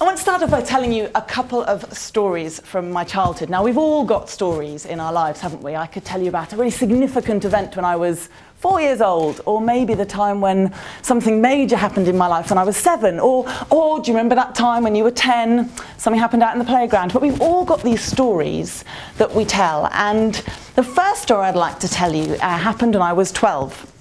I want to start off by telling you a couple of stories from my childhood. Now, we've all got stories in our lives, haven't we? I could tell you about a really significant event when I was 4 years old, or maybe the time when something major happened in my life when I was 7, or do you remember that time when you were 10, something happened out in the playground? But we've all got these stories that we tell, and the first story I'd like to tell you happened when I was 12.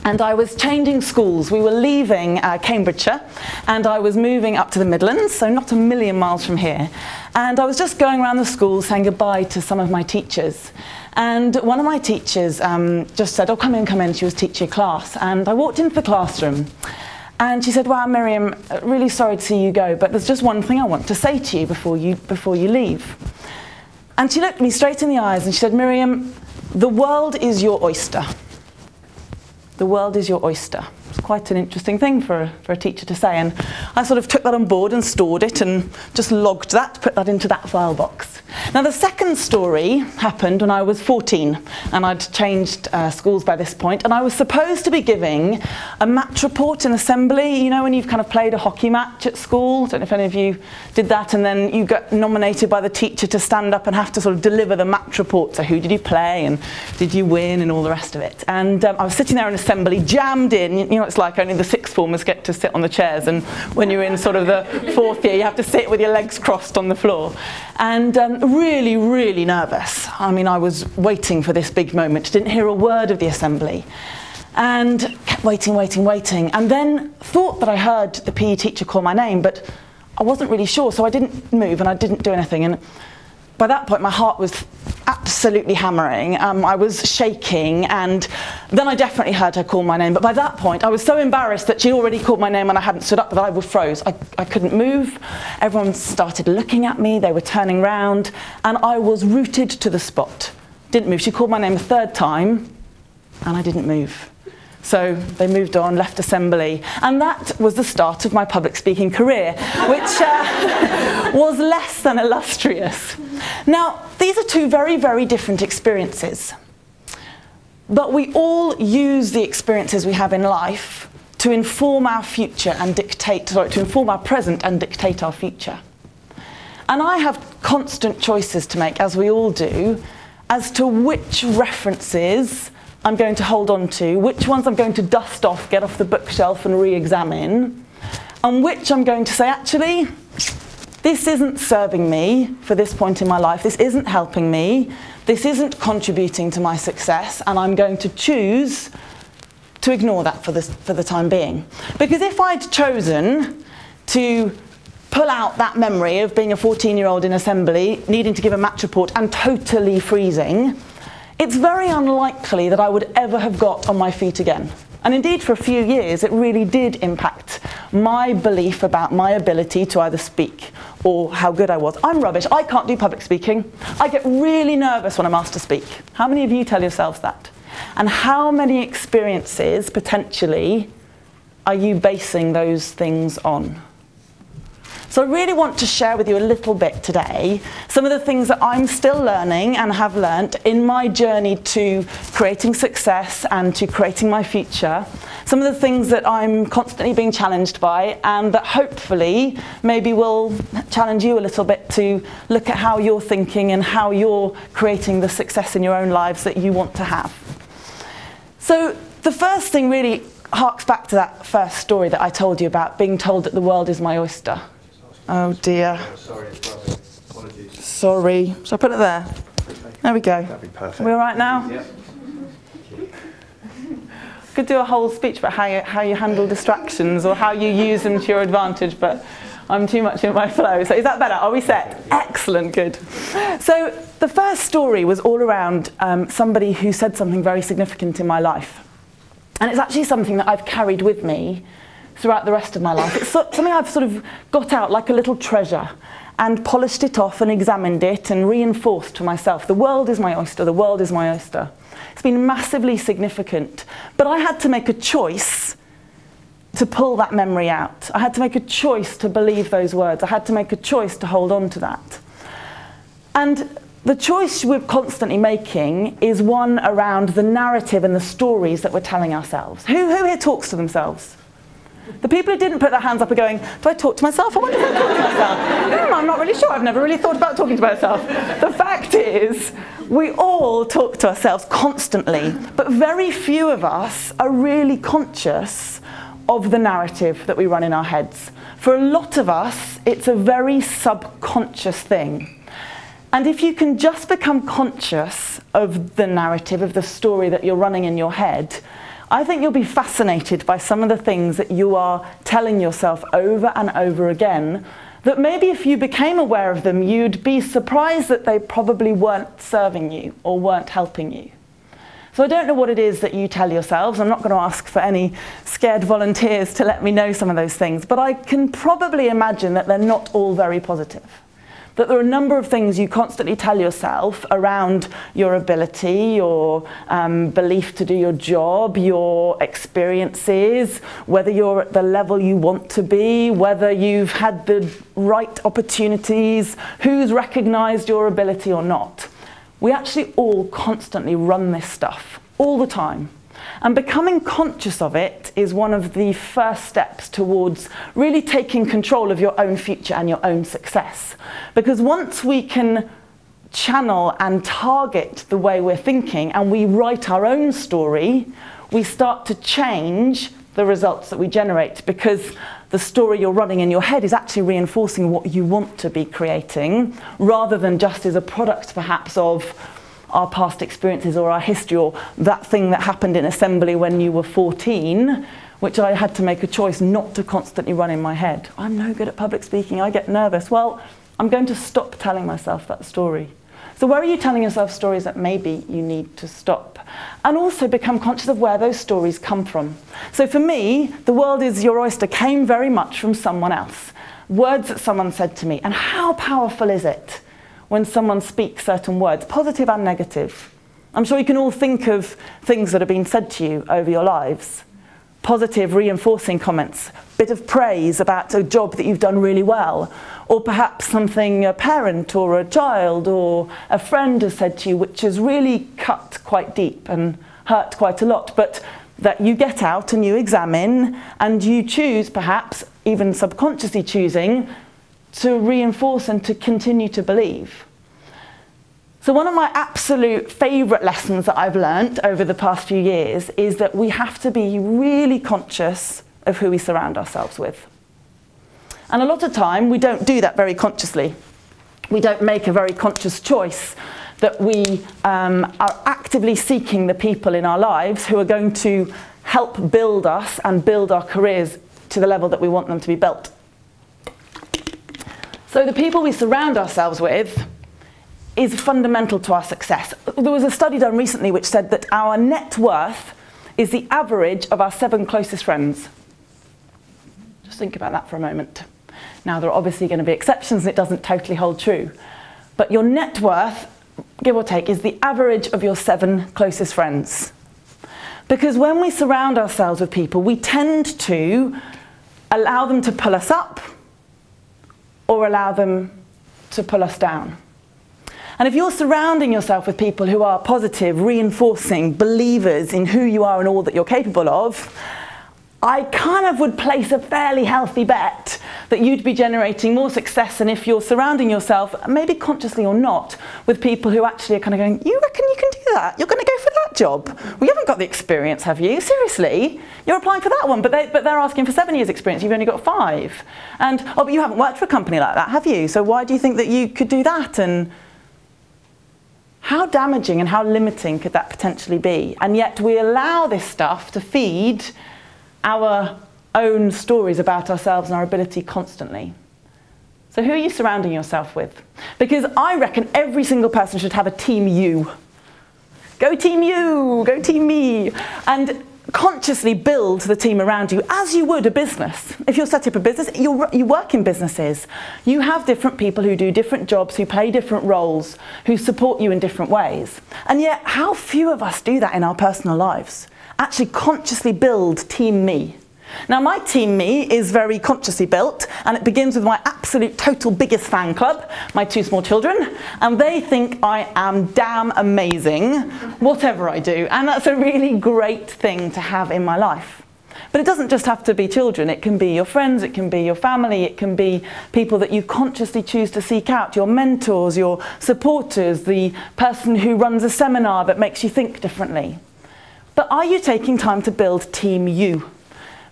And I was changing schools. We were leaving Cambridgeshire, and I was moving up to the Midlands, so not a million miles from here. And I was just going around the school saying goodbye to some of my teachers. And one of my teachers just said, "Oh, come in." She was teaching a class. And I walked into the classroom, and she said, "Wow, Miriam, really sorry to see you go, but there's just one thing I want to say to you before you leave." And she looked me straight in the eyes and she said, "Miriam, the world is your oyster. The world is your oyster." It's quite an interesting thing for a teacher to say, and I sort of took that on board and stored it and just logged that, put that into that file box. Now, the second story happened when I was 14, and I'd changed schools by this point, and I was supposed to be giving a match report in assembly. You know, when you've kind of played a hockey match at school, I don't know if any of you did that, and then you get nominated by the teacher to stand up and have to sort of deliver the match report. So who did you play, and did you win, and all the rest of it. And I was sitting there in assembly, jammed in. You know, it's like only the sixth formers get to sit on the chairs, and when you're in sort of the fourth year, you have to sit with your legs crossed on the floor. And really, really nervous. I mean, I was waiting for this big moment, didn't hear a word of the assembly, and kept waiting, and then thought that I heard the PE teacher call my name, but I wasn't really sure, so I didn't move and I didn't do anything. And by that point, my heart was absolutely hammering. I was shaking, and then I definitely heard her call my name. But by that point, I was so embarrassed that she'd already called my name and I hadn't stood up that I was froze. I couldn't move. Everyone started looking at me. They were turning round, and I was rooted to the spot. Didn't move. She called my name a third time, and I didn't move. So they moved on, left assembly, and that was the start of my public speaking career, which was less than illustrious. Now, these are two very, very different experiences, but we all use the experiences we have in life to inform our future and to inform our present and dictate our future. And I have constant choices to make, as we all do, as to which references I'm going to hold on to, which ones I'm going to dust off, get off the bookshelf and re-examine, and which I'm going to say, actually, this isn't serving me for this point in my life, this isn't helping me, this isn't contributing to my success, and I'm going to choose to ignore that for the time being. Because if I'd chosen to pull out that memory of being a 14-year-old in assembly, needing to give a match report and totally freezing, it's very unlikely that I would ever have got on my feet again. And indeed, for a few years, it really did impact my belief about my ability to either speak or how good I was. I'm rubbish. I can't do public speaking. I get really nervous when I'm asked to speak. How many of you tell yourselves that? And how many experiences, potentially, are you basing those things on? So I really want to share with you a little bit today some of the things that I'm still learning and have learnt in my journey to creating success and to creating my future. Some of the things that I'm constantly being challenged by, and that hopefully maybe will challenge you a little bit to look at how you're thinking and how you're creating the success in your own lives that you want to have. So the first thing really harks back to that first story that I told you about, being told that the world is my oyster. Oh dear. Sorry, apologies. Sorry. Shall I put it there? There we go. That'd be perfect. Are we all right now? Yep. Could do a whole speech about how you handle distractions or how you use them to your advantage, but I'm too much in my flow. So is that better? Are we set? Excellent, good. So the first story was all around somebody who said something very significant in my life. And it's actually something that I've carried with me throughout the rest of my life. It's something I've sort of got out like a little treasure and polished it off and examined it and reinforced to myself. The world is my oyster, the world is my oyster. It's been massively significant, but I had to make a choice to pull that memory out. I had to make a choice to believe those words. I had to make a choice to hold on to that. And the choice we're constantly making is one around the narrative and the stories that we're telling ourselves. Who here talks to themselves? The people who didn't put their hands up are going, do I talk to myself? I wonder if I talk to myself. I'm not really sure. I've never really thought about talking to myself. The fact is, we all talk to ourselves constantly, but very few of us are really conscious of the narrative that we run in our heads. For a lot of us, it's a very subconscious thing. And if you can just become conscious of the narrative, of the story that you're running in your head, I think you'll be fascinated by some of the things that you are telling yourself over and over again, that maybe if you became aware of them, you'd be surprised that they probably weren't serving you or weren't helping you. So I don't know what it is that you tell yourselves. I'm not going to ask for any scared volunteers to let me know some of those things, but I can probably imagine that they're not all very positive. That there are a number of things you constantly tell yourself around your ability, your belief to do your job, your experiences, whether you're at the level you want to be, whether you've had the right opportunities, who's recognized your ability or not. We actually all constantly run this stuff all the time. And becoming conscious of it is one of the first steps towards really taking control of your own future and your own success. Because once we can channel and target the way we're thinking and we write our own story, we start to change the results that we generate, because the story you're running in your head is actually reinforcing what you want to be creating, rather than just as a product perhaps of our past experiences or our history, or that thing that happened in assembly when you were 14, which I had to make a choice not to constantly run in my head. I'm no good at public speaking, I get nervous. Well, I'm going to stop telling myself that story. So where are you telling yourself stories that maybe you need to stop? And also become conscious of where those stories come from. So for me, the world is your oyster came very much from someone else. Words that someone said to me. And how powerful is it when someone speaks certain words, positive and negative? I'm sure you can all think of things that have been said to you over your lives. Positive, reinforcing comments, bit of praise about a job that you've done really well, or perhaps something a parent or a child or a friend has said to you which has really cut quite deep and hurt quite a lot, but that you get out and you examine and you choose, perhaps even subconsciously choosing, to reinforce and to continue to believe. So one of my absolute favourite lessons that I've learnt over the past few years is that we have to be really conscious of who we surround ourselves with. And a lot of time we don't do that very consciously. We don't make a very conscious choice that we are actively seeking the people in our lives who are going to help build us and build our careers to the level that we want them to be built. So the people we surround ourselves with is fundamental to our success. There was a study done recently which said that our net worth is the average of our 7 closest friends. Just think about that for a moment. Now, there are obviously going to be exceptions and it doesn't totally hold true. But your net worth, give or take, is the average of your 7 closest friends. Because when we surround ourselves with people, we tend to allow them to pull us up or allow them to pull us down. And if you're surrounding yourself with people who are positive, reinforcing, believers in who you are and all that you're capable of, I kind of would place a fairly healthy bet that you'd be generating more success than if you're surrounding yourself, maybe consciously or not, with people who actually are kind of going, you reckon you can do that? You're going to go for that job? Well, you haven't got the experience, have you? Seriously? You're applying for that one, but they're asking for 7 years experience, you've only got 5. And, oh, but you haven't worked for a company like that, have you? So why do you think that you could do that? And how damaging and how limiting could that potentially be? And yet we allow this stuff to feed our own stories about ourselves and our ability constantly. So who are you surrounding yourself with? Because I reckon every single person should have a team you. Go team you, go team me. And consciously build the team around you as you would a business. If you're setting up a business, you work in businesses. You have different people who do different jobs, who play different roles, who support you in different ways. And yet, how few of us do that in our personal lives? Actually consciously build team me. Now, my team me is very consciously built, and it begins with my absolute total biggest fan club, my 2 small children, and they think I am damn amazing, whatever I do, and that's a really great thing to have in my life. But it doesn't just have to be children. It can be your friends, it can be your family, it can be people that you consciously choose to seek out, your mentors, your supporters, the person who runs a seminar that makes you think differently. But are you taking time to build Team You?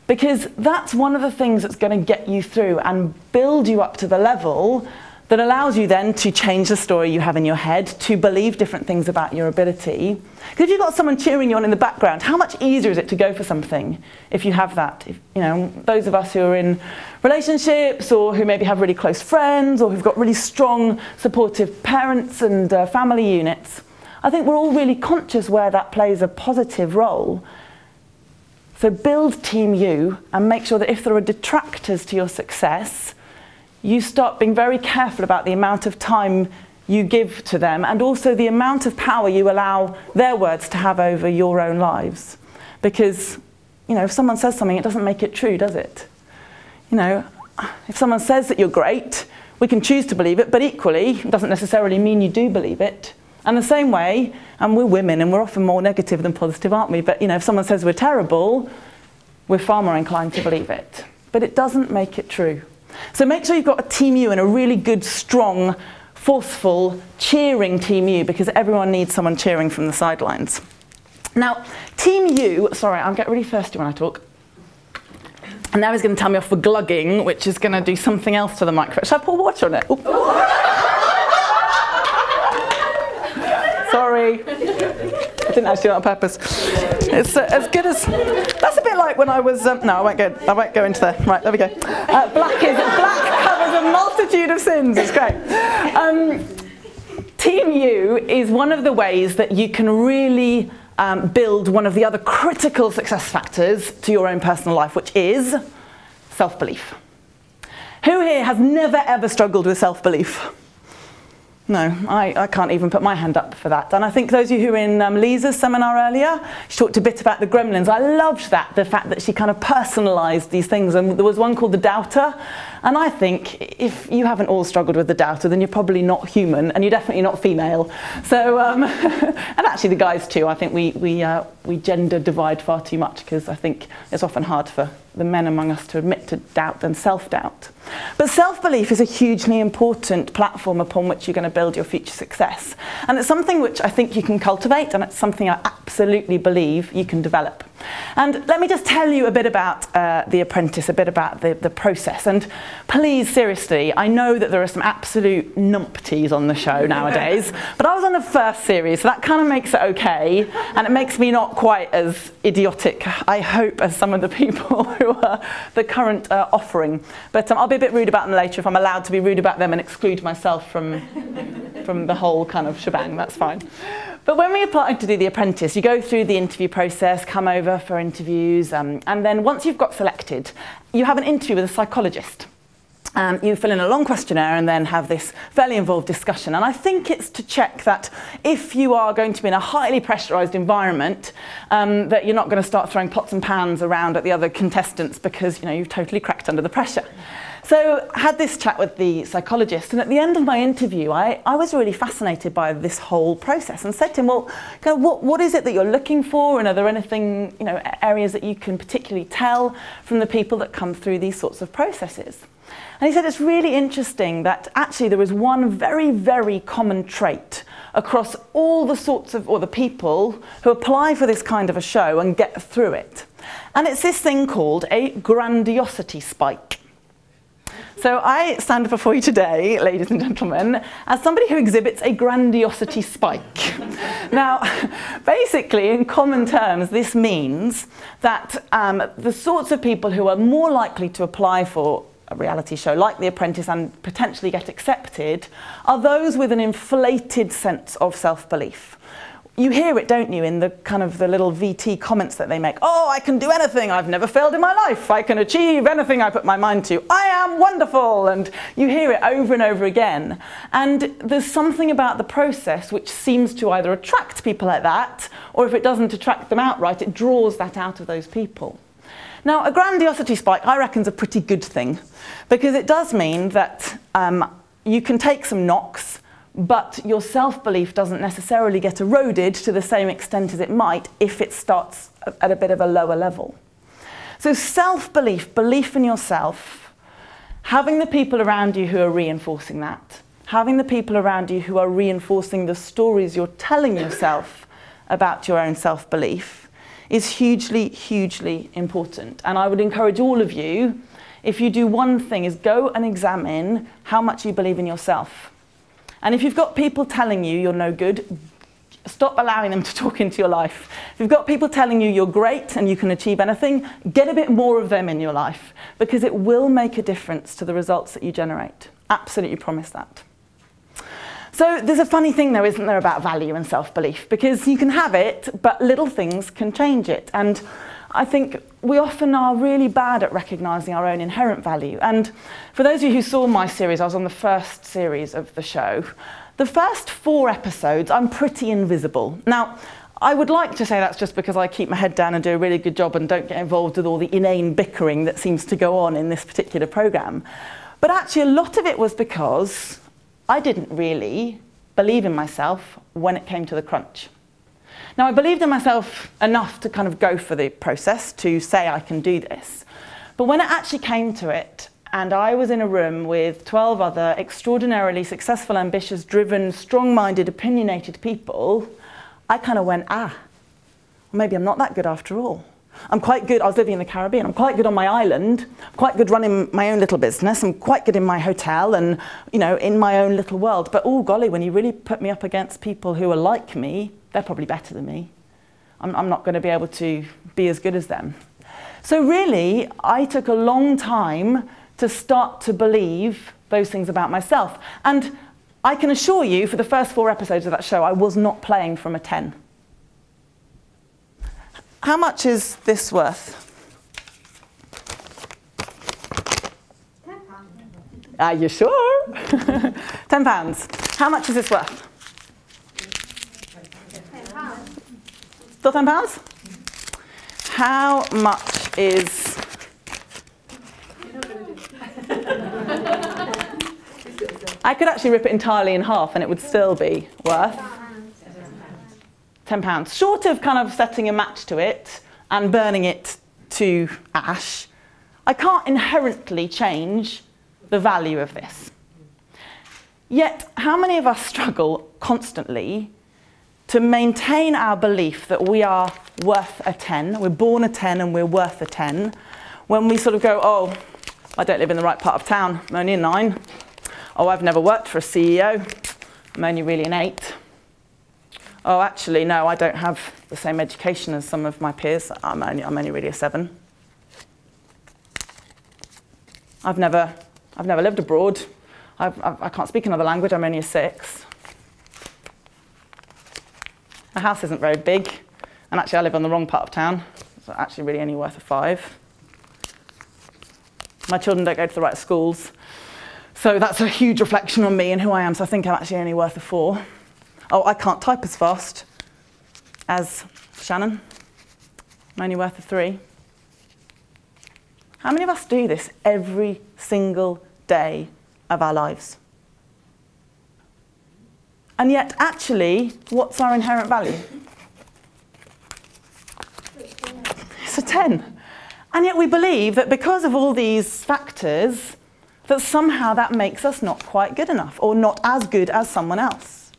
Because that's one of the things that's going to get you through and build you up to the level that allows you then to change the story you have in your head, to believe different things about your ability. Because if you've got someone cheering you on in the background, how much easier is it to go for something if you have that? If, you know, those of us who are in relationships, or who maybe have really close friends, or who've got really strong, supportive parents and family units, I think we're all really conscious where that plays a positive role. So build Team You and make sure that if there are detractors to your success, you start being very careful about the amount of time you give to them, and also the amount of power you allow their words to have over your own lives. Because, you know, if someone says something, it doesn't make it true, does it? You know, if someone says that you're great, we can choose to believe it, but equally, it doesn't necessarily mean you do believe it. And the same way, and we're women, and we're often more negative than positive, aren't we? But, you know, if someone says we're terrible, we're far more inclined to believe it. But it doesn't make it true. So make sure you've got a Team You and a really good, strong, forceful, cheering Team You, because everyone needs someone cheering from the sidelines. Now, Team You, sorry, I'll get really thirsty when I talk. And now he's going to tell me off for glugging, which is going to do something else to the microphone. Shall I pour water on it? Sorry. I didn't actually do it on purpose. It's as good as... That's a bit like when I was... no, I won't go into there. Right, there we go. Black covers a multitude of sins. It's great. Team You is one of the ways that you can really build one of the other critical success factors to your own personal life, which is self-belief. Who here has never, ever struggled with self-belief? No, I can't even put my hand up for that. And I think those of you who were in Lisa's seminar earlier, she talked a bit about the gremlins. I loved that, the fact that she kind of personalised these things. And there was one called the doubter. And I think if you haven't all struggled with the doubter, then you're probably not human, and you're definitely not female. So, and actually the guys too. I think we gender divide far too much, because I think it's often hard for the men among us to admit to doubt and self-doubt. But self-belief is a hugely important platform upon which you're going to build your future success. And it's something which I think you can cultivate, and it's something I absolutely believe you can develop. And let me just tell you a bit about The Apprentice, a bit about the process. And please, seriously, I know that there are some absolute numpties on the show nowadays, but I was on the first series, so that kind of makes it okay, and it makes me not quite as idiotic, I hope, as some of the people who are the current offering. But I'll be a bit rude about them later if I'm allowed to be rude about them and exclude myself from the whole kind of shebang. That's fine. But when we apply to do The Apprentice, you go through the interview process, come over for interviews, and then once you've got selected, you have an interview with a psychologist. You fill in a long questionnaire and then have this fairly involved discussion. And I think it's to check that if you are going to be in a highly pressurised environment, that you're not going to start throwing pots and pans around at the other contestants, because, you know, you've totally cracked under the pressure. So I had this chat with the psychologist, and at the end of my interview, I was really fascinated by this whole process, and said to him, well, kind of what is it that you're looking for, and are there anything, you know, areas that you can particularly tell from the people that come through these sorts of processes? And he said it's really interesting that actually there is one very, very common trait across all the sorts of, or the people who apply for this kind of a show and get through it. And it's this thing called a grandiosity spike. So I stand before you today, ladies and gentlemen, as somebody who exhibits a grandiosity spike. Now, basically, in common terms, this means that the sorts of people who are more likely to apply for a reality show like The Apprentice and potentially get accepted are those with an inflated sense of self-belief. You hear it, don't you, in the kind of the little VT comments that they make. Oh, I can do anything. I've never failed in my life. I can achieve anything I put my mind to. I am wonderful. And you hear it over and over again. And there's something about the process which seems to either attract people like that, or if it doesn't attract them outright, it draws that out of those people. Now, a grandiosity spike, I reckon, is a pretty good thing, because it does mean that you can take some knocks, but your self-belief doesn't necessarily get eroded to the same extent as it might if it starts at a bit of a lower level. So self-belief, belief in yourself, having the people around you who are reinforcing that, having the people around you who are reinforcing the stories you're telling yourself about your own self-belief is hugely, hugely important. And I would encourage all of you, if you do one thing, is go and examine how much you believe in yourself. And if you've got people telling you you're no good, stop allowing them to talk into your life. If you've got people telling you you're great and you can achieve anything, get a bit more of them in your life, because it will make a difference to the results that you generate. Absolutely promise that. So there's a funny thing though, isn't there, about value and self-belief, because you can have it, but little things can change it. And I think we often are really bad at recognising our own inherent value. And for those of you who saw my series, I was on the first series of the show. The first 4 episodes, I'm pretty invisible. Now, I would like to say that's just because I keep my head down and do a really good job and don't get involved with all the inane bickering that seems to go on in this particular programme. But actually, a lot of it was because I didn't really believe in myself when it came to the crunch. Now, I believed in myself enough to kind of go for the process, to say I can do this. But when it actually came to it, and I was in a room with 12 other extraordinarily successful, ambitious, driven, strong-minded, opinionated people, I kind of went, well, maybe I'm not that good after all. I'm quite good. I was living in the Caribbean. I'm quite good on my island. I'm quite good running my own little business. I'm quite good in my hotel and, you know, in my own little world. But, oh, golly, when you really put me up against people who are like me, they're probably better than me. I'm not going to be able to be as good as them. So really, I took a long time to start to believe those things about myself. And I can assure you, for the first 4 episodes of that show, I was not playing from a 10. How much is this worth? Are you sure? £10. How much is this worth? Still £10? How much is... I could actually rip it entirely in half and it would still be worth £10. Short of kind of setting a match to it and burning it to ash, I can't inherently change the value of this. Yet, how many of us struggle constantly to maintain our belief that we are worth a 10, we're born a 10 and we're worth a 10, when we sort of go, oh, I don't live in the right part of town, I'm only a 9. Oh, I've never worked for a CEO, I'm only really an 8. Oh, actually, no, I don't have the same education as some of my peers, I'm only really a 7. I've never lived abroad, I can't speak another language, I'm only a 6. My house isn't very big, and actually I live on the wrong part of town, so actually really only worth a 5. My children don't go to the right schools, so that's a huge reflection on me and who I am, so I think I'm actually only worth a 4. Oh, I can't type as fast as Shannon, I'm only worth a 3. How many of us do this every single day of our lives? And yet, actually, what's our inherent value? It's a 10. And yet we believe that because of all these factors, that somehow that makes us not quite good enough, or not as good as someone else.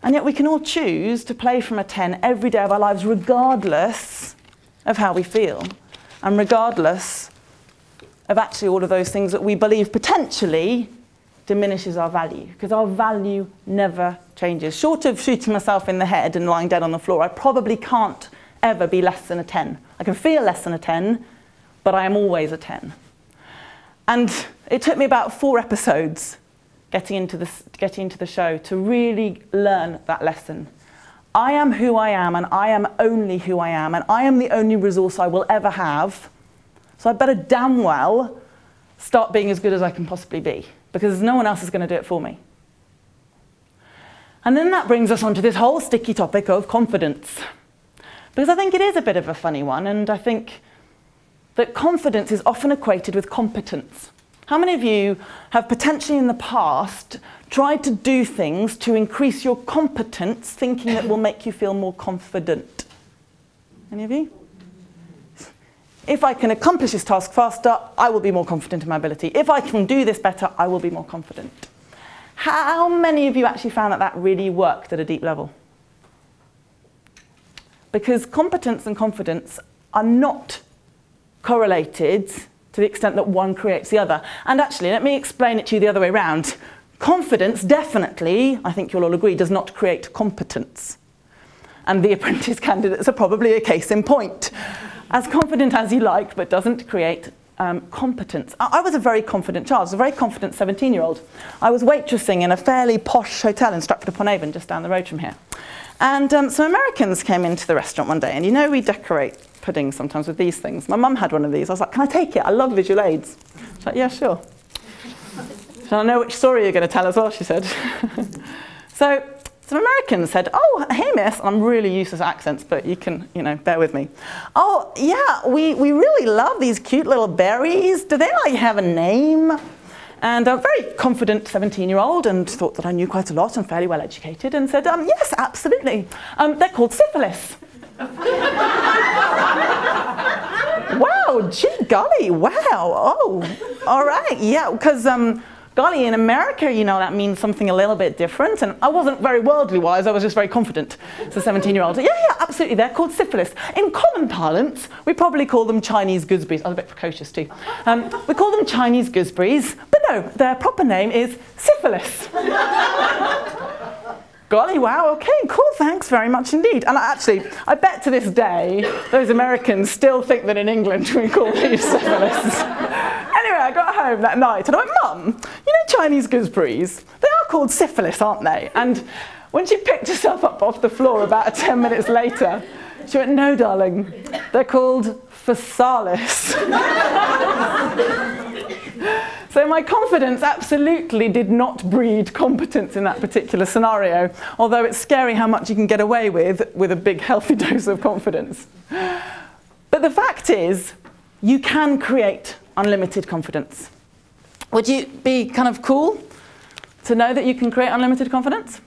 And yet we can all choose to play from a 10 every day of our lives, regardless of how we feel, and regardless of actually all of those things that we believe potentially diminishes our value, because our value never changes. Short of shooting myself in the head and lying dead on the floor, I probably can't ever be less than a 10. I can feel less than a 10, but I am always a 10. And it took me about 4 episodes getting into the show to really learn that lesson. I am who I am, and I am only who I am, and I am the only resource I will ever have. So I better damn well start being as good as I can possibly be, because no one else is going to do it for me. And then that brings us on to this whole sticky topic of confidence. Because I think it is a bit of a funny one, and I think that confidence is often equated with competence. How many of you have potentially in the past tried to do things to increase your competence, thinking that will make you feel more confident? Any of you? If I can accomplish this task faster, I will be more confident in my ability. If I can do this better, I will be more confident. How many of you actually found that that really worked at a deep level? Because competence and confidence are not correlated to the extent that one creates the other. And actually, let me explain it to you the other way around. Confidence definitely, I think you'll all agree, does not create competence. And the apprentice candidates are probably a case in point. As confident as you like, but doesn't create competence. I was a very confident child. I was a very confident 17-year-old. I was waitressing in a fairly posh hotel in Stratford-upon-Avon, just down the road from here. And some Americans came into the restaurant one day, and you know we decorate puddings sometimes with these things. My mum had one of these. I was like, can I take it? I love visual aids. She's like, yeah, sure. Shall I know which story you're going to tell as well, she said. So some Americans said, oh, hey, miss, and I'm really useless at accents, but you can, bear with me. Oh, yeah, we really love these cute little berries. Do they, have a name? And I'm a very confident 17-year-old and thought that I knew quite a lot and fairly well educated and said, yes, absolutely. They're called syphilis. Wow, gee golly, wow, oh, all right, yeah, because golly, in America, that means something a little bit different, and I wasn't very worldly wise, I was just very confident as a 17-year-old. Yeah, absolutely, they're called syphilis. In common parlance, we probably call them Chinese gooseberries. I was a bit precocious too. We call them Chinese gooseberries, but no, their proper name is syphilis. Golly, wow, okay, cool, thanks very much indeed. And I bet to this day, those Americans still think that in England we call these syphilis. Anyway, I got home that night and I went, Mum, Chinese gooseberries, they are called syphilis, aren't they? And when she picked herself up off the floor about 10 minutes later, she went, no, darling, they're called physalis. So my confidence absolutely did not breed competence in that particular scenario, although it's scary how much you can get away with a big healthy dose of confidence. But the fact is, you can create unlimited confidence. Would you be kind of cool to know that you can create unlimited confidence?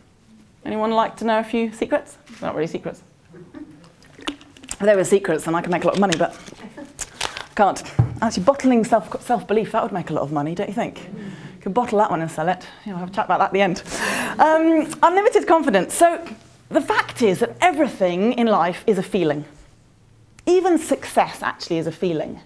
Anyone like to know a few secrets? They're not really secrets. If they were secrets, then I could make a lot of money, but I can't. Actually, bottling self-belief, that would make a lot of money, don't you think? You could bottle that one and sell it. We'll have a chat about that at the end. Unlimited confidence. So the fact is that everything in life is a feeling. Even success actually is a feeling.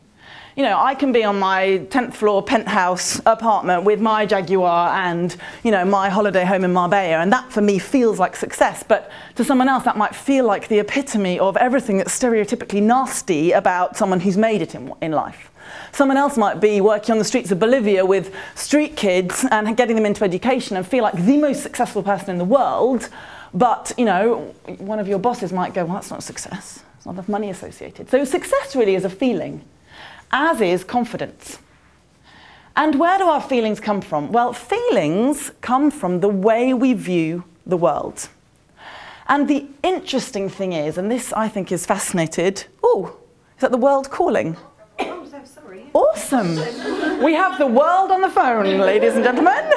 I can be on my 10th floor penthouse apartment with my Jaguar and, my holiday home in Marbella, and that for me feels like success, but to someone else that might feel like the epitome of everything that's stereotypically nasty about someone who's made it in life. Someone else might be working on the streets of Bolivia with street kids and getting them into education and feel like the most successful person in the world, but, one of your bosses might go, well, that's not success. There's not enough money associated. So success really is a feeling, as is confidence. And where do our feelings come from? Well, feelings come from the way we view the world. And the interesting thing is, and this I think is fascinating, is that the world calling? Oh, so sorry. Awesome. We have the world on the phone, ladies and gentlemen.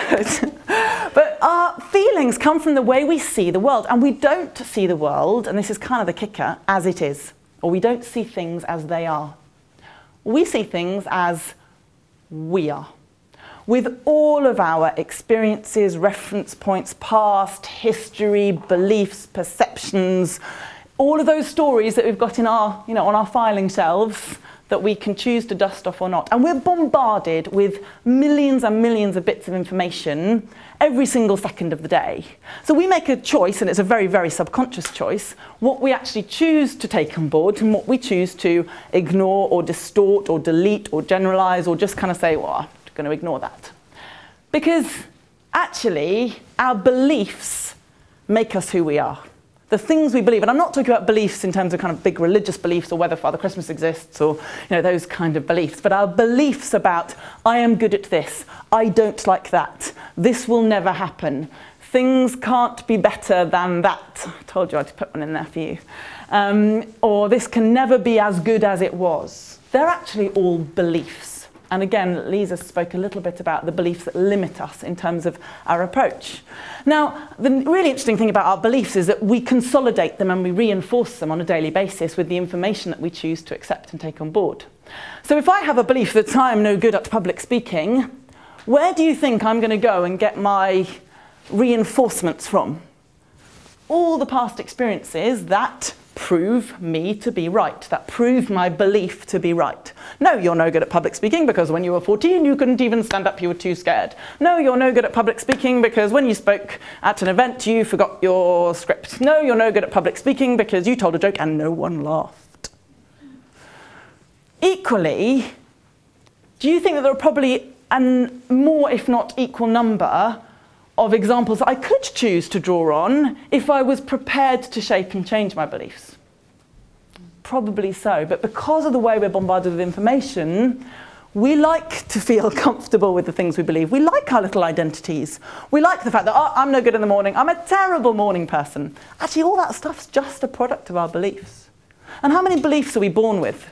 But our feelings come from the way we see the world. And we don't see the world, and this is kind of the kicker, as it is. Or we don't see things as they are. We see things as we are. With all of our experiences, reference points, past, history, beliefs, perceptions, all of those stories that we've got in our, on our filing shelves that we can choose to dust off or not. And we're bombarded with millions and millions of bits of information every single second of the day. So we make a choice, and it's a very, very subconscious choice, what we actually choose to take on board and what we choose to ignore or distort or delete or generalize or just kind of say, well, I'm going to ignore that. Because actually, our beliefs make us who we are. The things we believe, and I'm not talking about beliefs in terms of kind of big religious beliefs or whether Father Christmas exists or those kind of beliefs, but our beliefs about I am good at this, I don't like that, this will never happen, things can't be better than that. I told you I'd put one in there for you. Or this can never be as good as it was. They're actually all beliefs. And again, Lisa spoke a little bit about the beliefs that limit us in terms of our approach. Now, the really interesting thing about our beliefs is that we consolidate them and we reinforce them on a daily basis with the information that we choose to accept and take on board. So if I have a belief that I'm no good at public speaking, where do you think I'm going to go and get my reinforcements from? All the past experiences that prove me to be right, that prove my belief to be right. No, you're no good at public speaking because when you were 14 you couldn't even stand up, you were too scared. No, you're no good at public speaking because when you spoke at an event you forgot your script. No, you're no good at public speaking because you told a joke and no one laughed. Equally, do you think that there are probably more, if not equal number, of examples that I could choose to draw on if I was prepared to shape and change my beliefs? Probably so, but because of the way we're bombarded with information, we like to feel comfortable with the things we believe. We like our little identities. We like the fact that, oh, I'm no good in the morning, I'm a terrible morning person. Actually, all that stuff's just a product of our beliefs. And how many beliefs are we born with?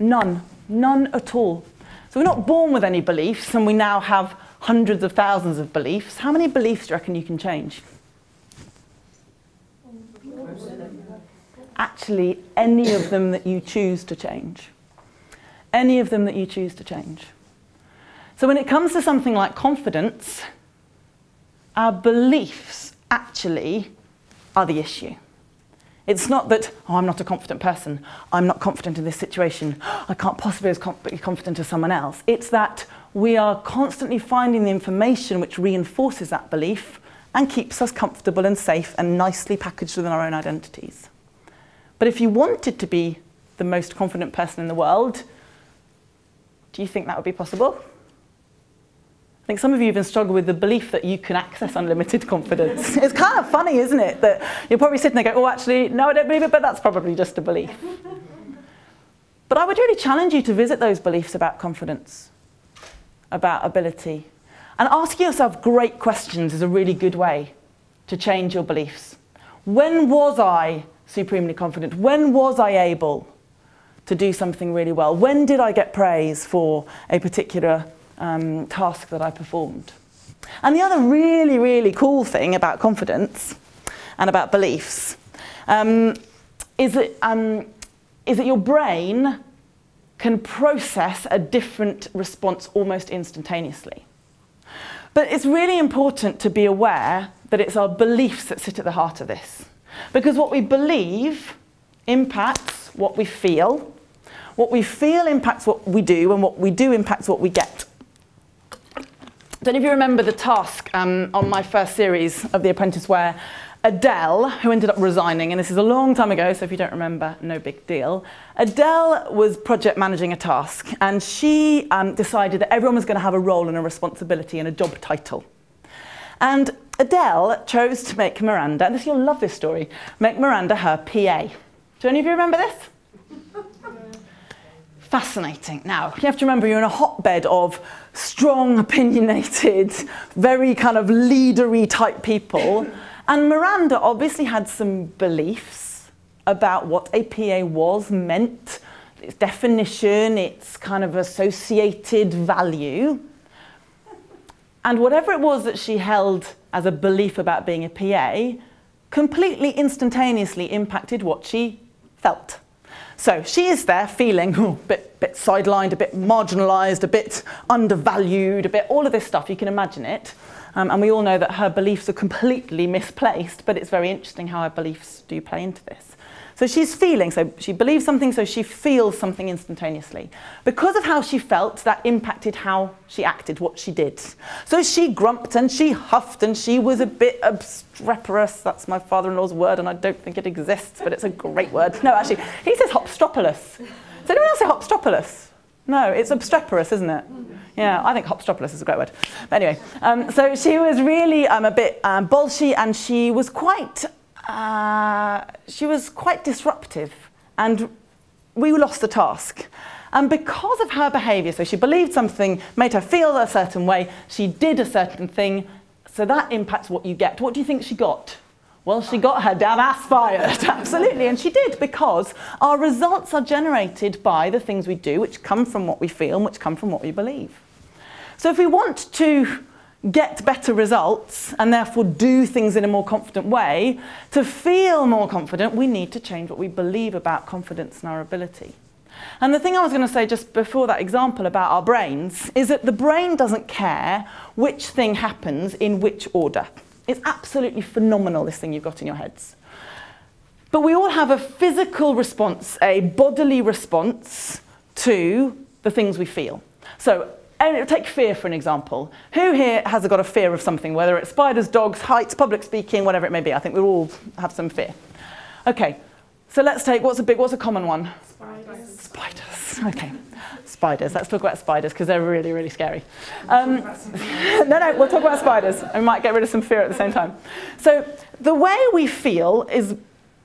None. None at all. So we're not born with any beliefs, and we now have hundreds of thousands of beliefs. How many beliefs do you reckon you can change? Actually, any of them that you choose to change. Any of them that you choose to change. So when it comes to something like confidence, our beliefs actually are the issue. It's not that, oh, I'm not a confident person, I'm not confident in this situation, I can't possibly be confident as someone else. It's that we are constantly finding the information which reinforces that belief and keeps us comfortable and safe and nicely packaged within our own identities. But if you wanted to be the most confident person in the world, do you think that would be possible? I think some of you even struggle with the belief that you can access unlimited confidence. It's kind of funny, isn't it? That you're probably sitting there going, oh, actually, no, I don't believe it, but that's probably just a belief. But I would really challenge you to visit those beliefs about confidence, about ability. And asking yourself great questions is a really good way to change your beliefs. When was I supremely confident? When was I able to do something really well? When did I get praise for a particular task that I performed? And the other really, really cool thing about confidence and about beliefs is that your brain can process a different response almost instantaneously. But it's really important to be aware that it's our beliefs that sit at the heart of this. Because what we believe impacts what we feel. What we feel impacts what we do, and what we do impacts what we get. I don't know if you remember the task on my first series of The Apprentice where Adele, who ended up resigning, and this is a long time ago, so if you don't remember, no big deal. Adele was project managing a task, and she decided that everyone was going to have a role and a responsibility and a job title. And Adele chose to make Miranda, and you'll love this story, make Miranda her PA. Do any of you remember this? Fascinating. Now, you have to remember you're in a hotbed of strong, opinionated, very kind of leadery type people. And Miranda obviously had some beliefs about what a PA was, meant, its definition, its kind of associated value. And whatever it was that she held as a belief about being a PA completely instantaneously impacted what she felt. So she is there feeling a bit sidelined, a bit marginalised, a bit undervalued, a bit all of this stuff, you can imagine it. And we all know that her beliefs are completely misplaced, but it's very interesting how her beliefs do play into this. So she's feeling, so she believes something, so she feels something instantaneously. Because of how she felt, that impacted how she acted, what she did. So she grumped and she huffed and she was a bit obstreperous. That's my father-in-law's word, and I don't think it exists, but it's a great word. No, actually, he says hopstropolis. Does anyone else say hopstropolis? No, it's obstreperous, isn't it? Yeah, I think hopstropolis is a great word. But anyway, so she was really a bit bolshy, and she was quite disruptive, and we lost the task. And because of her behaviour, so she believed something, made her feel a certain way, she did a certain thing, so that impacts what you get. What do you think she got? Well, she got her damn ass fired, absolutely, and she did, because our results are generated by the things we do, which come from what we feel and which come from what we believe. So if we want to get better results and therefore do things in a more confident way, to feel more confident, we need to change what we believe about confidence and our ability. And the thing I was going to say just before that example about our brains is that the brain doesn't care which thing happens in which order. It's absolutely phenomenal, this thing you've got in your heads. But we all have a physical response, a bodily response to the things we feel. So take fear for an example. Who here has got a fear of something, whether it's spiders, dogs, heights, public speaking, whatever it may be? I think we all have some fear. Okay, so let's take, what's a common one? Spiders. Spiders, okay. Spiders, let's talk about spiders because they're really, really scary. No, we'll talk about spiders. I might get rid of some fear at the same time. So the way we feel is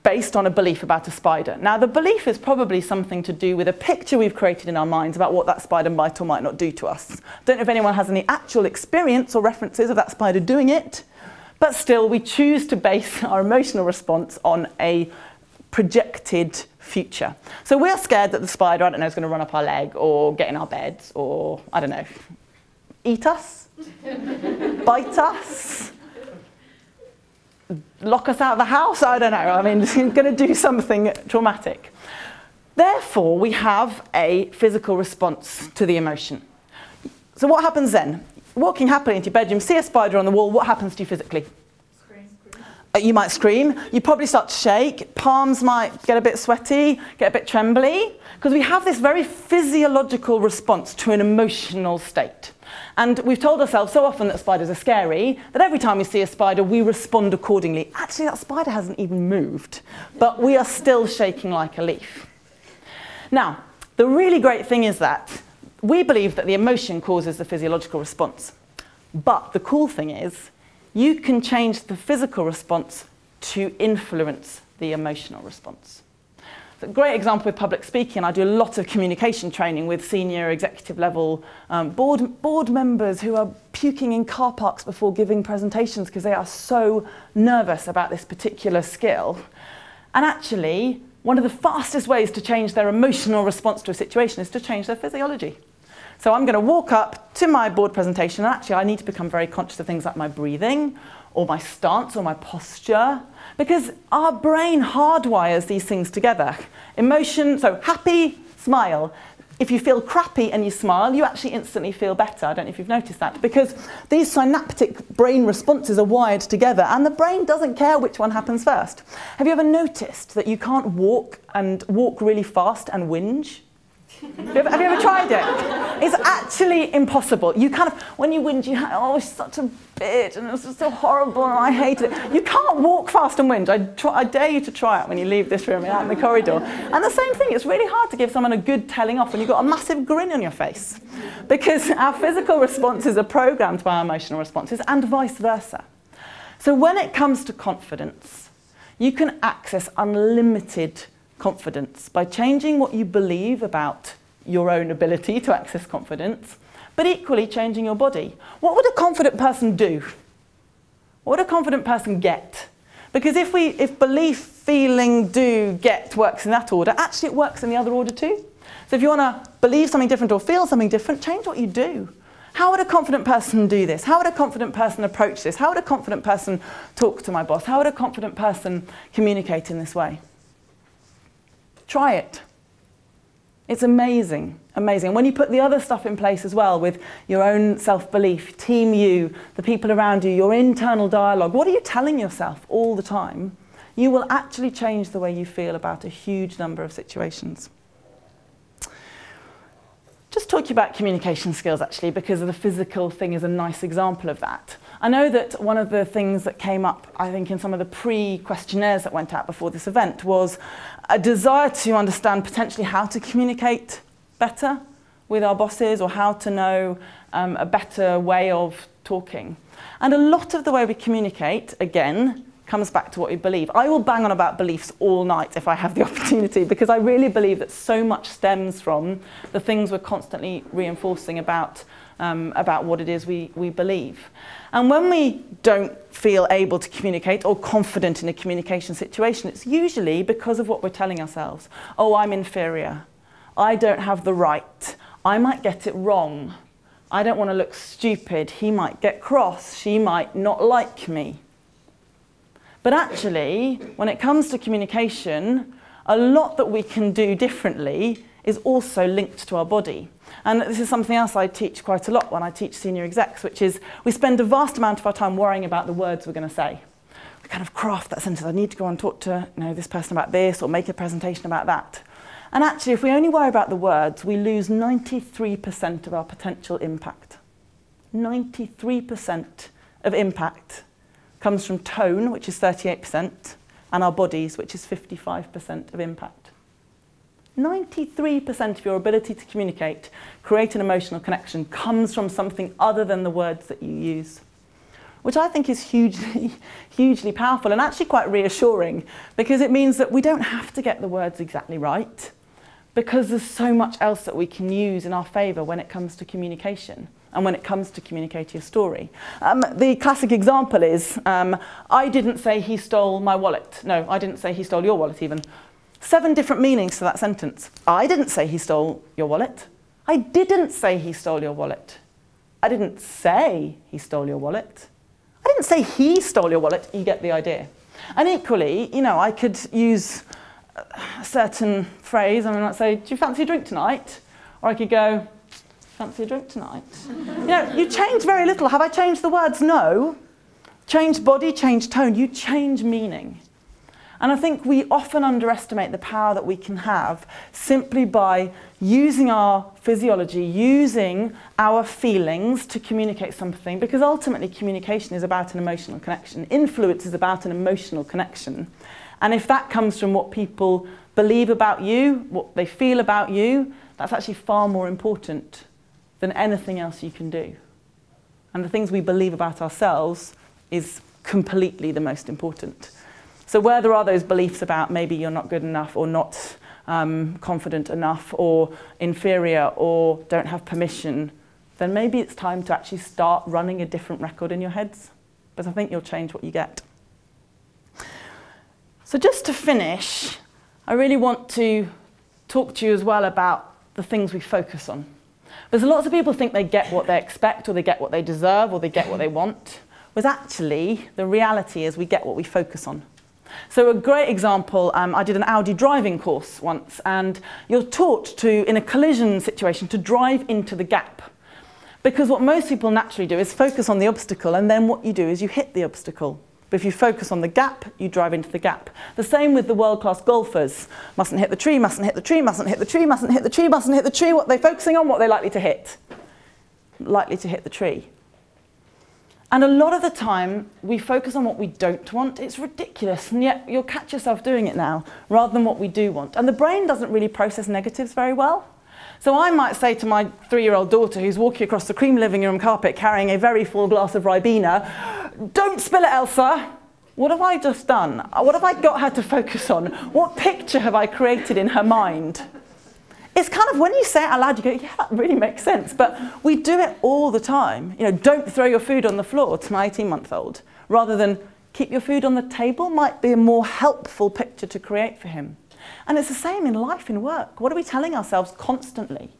based on a belief about a spider. Now, the belief is probably something to do with a picture we've created in our minds about what that spider might or might not do to us. Don't know if anyone has any actual experience or references of that spider doing it, but still we choose to base our emotional response on a projected future. So we're scared that the spider, I don't know, is going to run up our leg or get in our beds or, I don't know, eat us, bite us, lock us out of the house, I don't know. I mean, it's going to do something traumatic. Therefore, we have a physical response to the emotion. So what happens then? Walking happily into your bedroom, see a spider on the wall, what happens to you physically? Scream. You might scream, you probably start to shake, palms might get a bit sweaty, get a bit trembly, because we have this very physiological response to an emotional state. And we've told ourselves so often that spiders are scary, that every time we see a spider, we respond accordingly. Actually, that spider hasn't even moved, but we are still shaking like a leaf. Now, the really great thing is that we believe that the emotion causes the physiological response. But the cool thing is, you can change the physical response to influence the emotional response. A great example with public speaking, I do a lot of communication training with senior executive level board members who are puking in car parks before giving presentations because they are so nervous about this particular skill. And actually, one of the fastest ways to change their emotional response to a situation is to change their physiology. So I'm going to walk up to my board presentation, and actually I need to become very conscious of things like my breathing, or my stance, or my posture, because our brain hardwires these things together. Emotion, so happy, smile. If you feel crappy and you smile, you actually instantly feel better. I don't know if you've noticed that, because these synaptic brain responses are wired together, and the brain doesn't care which one happens first. Have you ever noticed that you can't walk really fast and whinge? Have you ever tried it? It's actually impossible. You kind of, when you whinge, you oh, it's such a bitch, and it's just so horrible, and I hate it. You can't walk fast and whinge. I dare you to try it when you leave this room and out in the corridor. And the same thing, it's really hard to give someone a good telling off when you've got a massive grin on your face, because our physical responses are programmed by our emotional responses, and vice versa. So when it comes to confidence, you can access unlimited confidence by changing what you believe about your own ability to access confidence, but equally changing your body. What would a confident person do? What would a confident person get? Because if belief, feeling, do, get works in that order, actually it works in the other order too. So if you want to believe something different or feel something different, change what you do. How would a confident person do this? How would a confident person approach this? How would a confident person talk to my boss? How would a confident person communicate in this way? Try it. It's amazing, amazing. And when you put the other stuff in place as well, with your own self-belief, team you, the people around you, your internal dialogue, what are you telling yourself all the time? You will actually change the way you feel about a huge number of situations. Just talking about communication skills, actually, because the physical thing is a nice example of that. I know that one of the things that came up, I think, in some of the pre-questionnaires that went out before this event was a desire to understand potentially how to communicate better with our bosses, or how to know a better way of talking. And a lot of the way we communicate, again, comes back to what we believe. I will bang on about beliefs all night if I have the opportunity, because I really believe that so much stems from the things we're constantly reinforcing about what it is we believe. And when we don't feel able to communicate or confident in a communication situation, it's usually because of what we're telling ourselves. Oh, I'm inferior. I don't have the right. I might get it wrong. I don't want to look stupid. He might get cross. She might not like me. But actually, when it comes to communication, a lot that we can do differently is also linked to our body. And this is something else I teach quite a lot when I teach senior execs, which is we spend a vast amount of our time worrying about the words we're going to say. We kind of craft that sentence. I need to go and talk to this person about this or make a presentation about that. And actually, if we only worry about the words, we lose 93% of our potential impact. 93% of impact comes from tone, which is 38%, and our bodies, which is 55% of impact. 93% of your ability to communicate, create an emotional connection, comes from something other than the words that you use, which I think is hugely powerful and actually quite reassuring, because it means that we don't have to get the words exactly right, because there's so much else that we can use in our favour when it comes to communication and when it comes to communicating a story. The classic example is, I didn't say he stole my wallet. No, I didn't say he stole your wallet even. 7 different meanings to that sentence. I didn't say he stole your wallet. I didn't say he stole your wallet. I didn't say he stole your wallet. I didn't say he stole your wallet. You get the idea. And equally, I could use a certain phrase. I might say, do you fancy a drink tonight? Or I could go, fancy a drink tonight? You change very little. Have I changed the words? No. Change body, change tone. You change meaning. And I think we often underestimate the power that we can have simply by using our physiology, using our feelings to communicate something, because ultimately communication is about an emotional connection. Influence is about an emotional connection. And if that comes from what people believe about you, what they feel about you, that's actually far more important than anything else you can do. And the things we believe about ourselves is completely the most important. So where there are those beliefs about maybe you're not good enough or not confident enough or inferior or don't have permission, then maybe it's time to actually start running a different record in your heads, because I think you'll change what you get. So just to finish, I really want to talk to you as well about the things we focus on. Because lots of people think they get what they expect, or they get what they deserve, or they get what they want. Whereas actually, the reality is we get what we focus on. So a great example, I did an Audi driving course once, and you're taught to, in a collision situation, to drive into the gap. Because what most people naturally do is focus on the obstacle, and then what you do is you hit the obstacle. But if you focus on the gap, you drive into the gap. The same with the world-class golfers. Mustn't hit the tree, mustn't hit the tree, mustn't hit the tree, mustn't hit the tree, mustn't hit the tree. What they're focusing on, what they're likely to hit. Likely to hit the tree. And a lot of the time, we focus on what we don't want. It's ridiculous, and yet you'll catch yourself doing it now, rather than what we do want. And the brain doesn't really process negatives very well. So I might say to my 3-year-old daughter, who's walking across the cream living room carpet carrying a very full glass of Ribena, don't spill it, Elsa. What have I just done? What have I got her to focus on? What picture have I created in her mind? It's kind of, when you say it out loud, you go, yeah, that really makes sense. But we do it all the time. Don't throw your food on the floor to my 18-month-old. Rather than keep your food on the table might be a more helpful picture to create for him. And it's the same in life, in work. What are we telling ourselves constantly?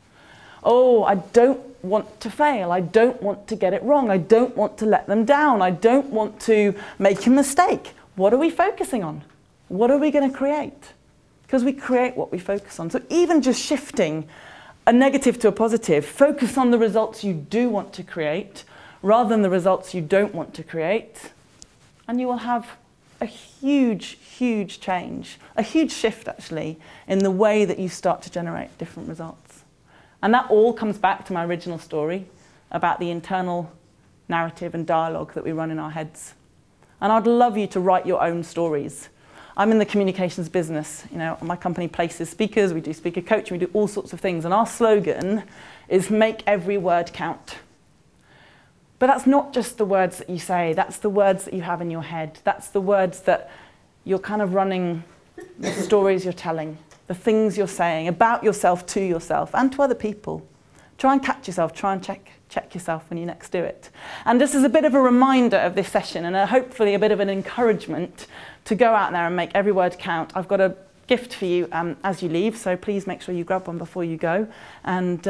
Oh, I don't want to fail. I don't want to get it wrong. I don't want to let them down. I don't want to make a mistake. What are we focusing on? What are we going to create? Because we create what we focus on. So even just shifting a negative to a positive, focus on the results you do want to create rather than the results you don't want to create, and you will have a huge change, a huge shift actually, in the way that you start to generate different results. And that all comes back to my original story about the internal narrative and dialogue that we run in our heads. And I'd love you to write your own stories. I'm in the communications business. My company places speakers, we do speaker coaching, we do all sorts of things. And our slogan is make every word count. But that's not just the words that you say, that's the words that you have in your head. That's the words that you're kind of running, the stories you're telling, the things you're saying about yourself to yourself and to other people. Try and catch yourself, try and check yourself when you next do it. And this is a bit of a reminder of this session and hopefully a bit of an encouragement to go out there and make every word count. I've got a gift for you as you leave, so please make sure you grab one before you go, and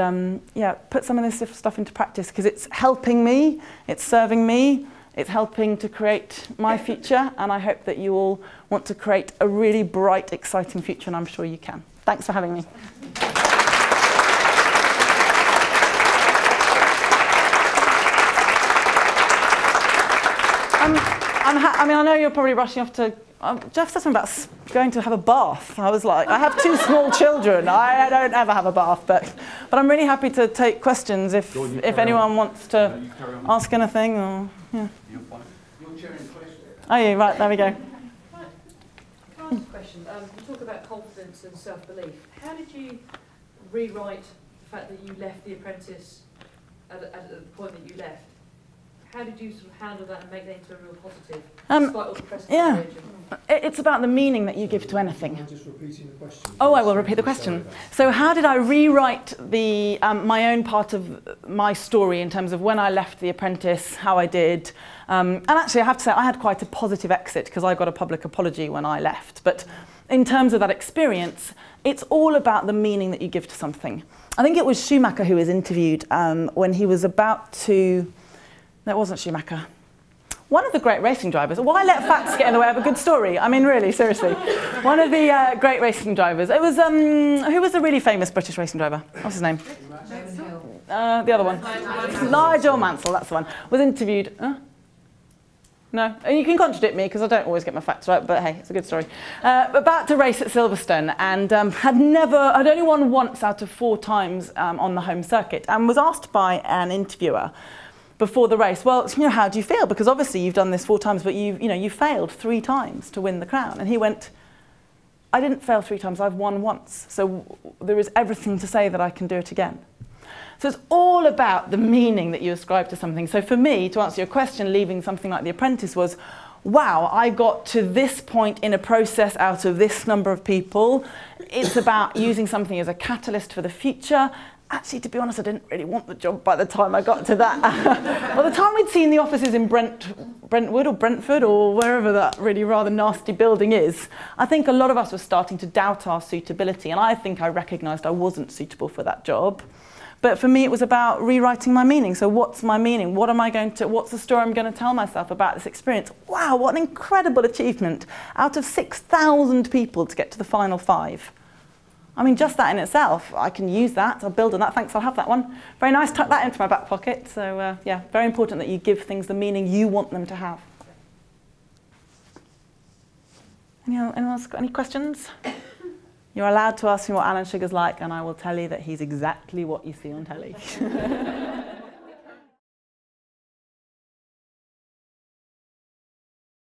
yeah, put some of this stuff into practice, because it's helping me, it's serving me, it's helping to create my future, and I hope that you all want to create a really bright, exciting future, and I'm sure you can. Thanks for having me. I mean, I know you're probably rushing off to... Jeff said something about going to have a bath. I was like, I have 2 small children. I don't ever have a bath, but I'm really happy to take questions if anyone wants to ask anything. Or yeah. You're chairing the question. Oh, yeah, right, there we go. Can I ask a question? You talk about confidence and self-belief. How did you rewrite the fact that you left The Apprentice at the point that you left? How did you sort of handle that and make that into a real positive, despite all the press coverage? It's about the meaning that you give to anything. Just repeating the question. Oh, I will repeat the question. So how did I rewrite the my own part of my story in terms of when I left The Apprentice, how I did? And actually, I have to say, I had quite a positive exit because I got a public apology when I left. But in terms of that experience, it's all about the meaning that you give to something. I think it was Schumacher who was interviewed when he was about to... That wasn't Schumacher. One of the great racing drivers. Why let facts get in the way of a good story? I mean, really, seriously. One of the great racing drivers. It was, who was the really famous British racing driver? What's his name? The other one. Nigel Mansell, that's the one. Was interviewed. No, you can contradict me because I don't always get my facts right, but hey, it's a good story. About to race at Silverstone, and had only won once out of 4 times on the home circuit, and was asked by an interviewer before the race, well, how do you feel? Because obviously you've done this 4 times, but you failed 3 times to win the crown. And he went, I didn't fail 3 times, I've won once. So there is everything to say that I can do it again. So it's all about the meaning that you ascribe to something. So for me, to answer your question, leaving something like The Apprentice was, wow, I got to this point in a process out of this number of people. It's about using something as a catalyst for the future. Actually, to be honest, I didn't really want the job by the time I got to that. By the time we'd seen the offices in Brentwood or Brentford or wherever that really rather nasty building is, I think a lot of us were starting to doubt our suitability, and I think I recognised I wasn't suitable for that job. But for me, it was about rewriting my meaning. So what's my meaning? What's the story I'm going to tell myself about this experience? Wow, what an incredible achievement. Out of 6,000 people to get to the final 5. I mean, just that in itself, I can use that. I'll build on that. Thanks, I'll have that one. Very nice, tuck that into my back pocket. So yeah, very important that you give things the meaning you want them to have. Anyone else got any questions? You're allowed to ask me what Alan Sugar's like, and I will tell you that he's exactly what you see on telly.